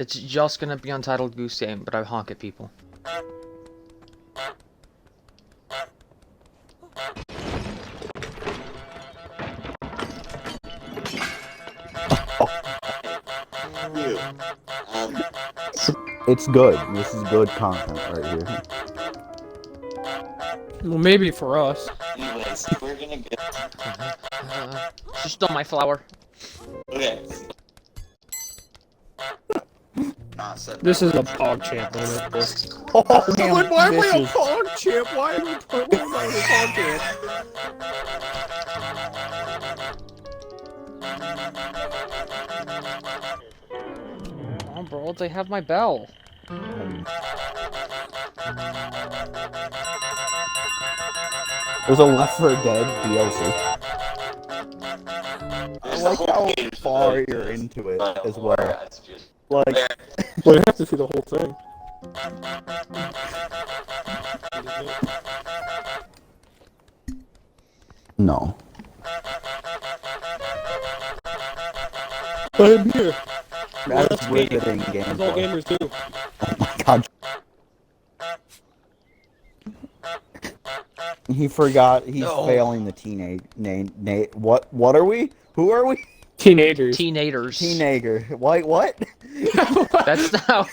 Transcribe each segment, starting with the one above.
It's just gonna be Untitled Goose Game, but I honk at people. It's good. This is good content right here. Well, maybe for us. Anyways, we're gonna go. She stole my flower. Okay. This is a PogChamp moment. Oh, man, Why am I this a is... PogChamp? Why am I a PogChamp? Oh, bro, they have my bell. There's a Left 4 Dead DLC. I like how far you're into it as well. Like, Well, you have to see the whole thing. no. I'm here. That's riveting That's all gameplay. gamers do. Oh my god. He forgot he's failing the teenage... What are we? Who are we? Teenagers. Teenagers. Teenager. What? That's not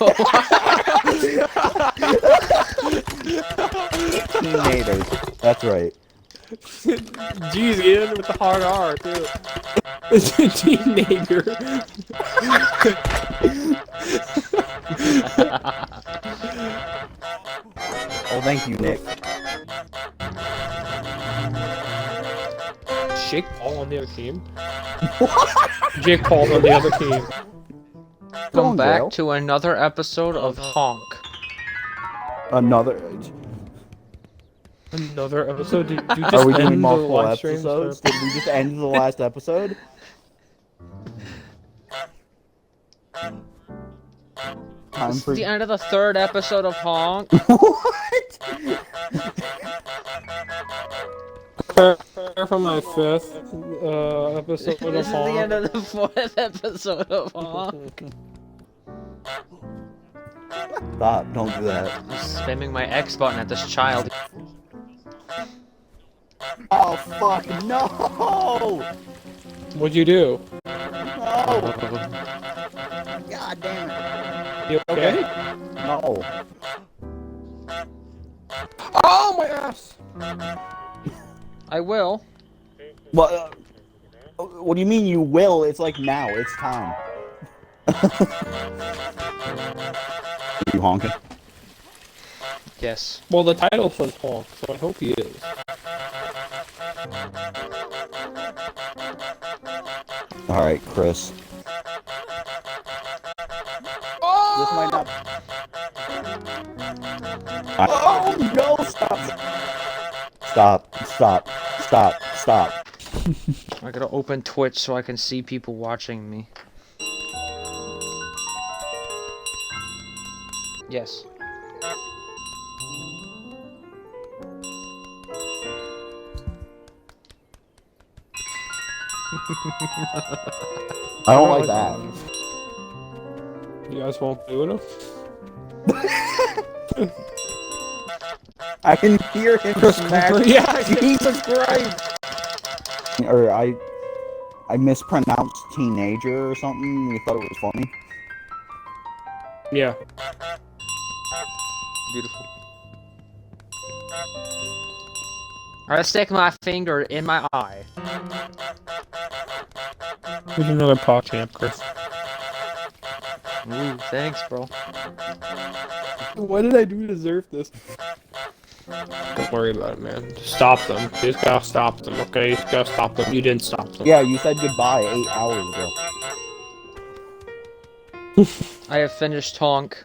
Teenagers. That's right. Jeez, get in with the hard R, too. It's a teenager. Oh, thank you, Nick. Jake Paul on the other team? Jake Paul's on the other team. Welcome back jail. to another episode of Honk. Another... Another episode? Did you just Are we end doing the multiple live stream? episodes? Did we just end the last episode? Time This for... is the end of the third episode of Honk. What? Prepare for my fifth episode of This is the end Honk. of the fourth episode of Honk. Stop, don't do that. I'm spamming my X button at this child. Oh, fuck, no! What'd you do? No! God damn it. You okay? No. Oh, my ass! I will. What, what do you mean you will? It's like now, it's time. You honking? Yes. Well, the title says Honk, so I hope he is. Alright, Chris. This might not... Oh, no! Stop. I gotta open Twitch so I can see people watching me. Yes. I don't like that. You guys won't do it? I can hear him smack. Yeah, Jesus Christ! Or I mispronounced teenager or something. You thought it was funny? yeah. Beautiful. Alright, stick my finger in my eye. Here's another PogChamp, Chris. Ooh, thanks, bro. What did I do to deserve this? Don't worry about it, man. Just stop them. You just gotta stop them, okay? You just gotta stop them. You didn't stop them. Yeah, you said goodbye 8 hours ago. I have finished Honk.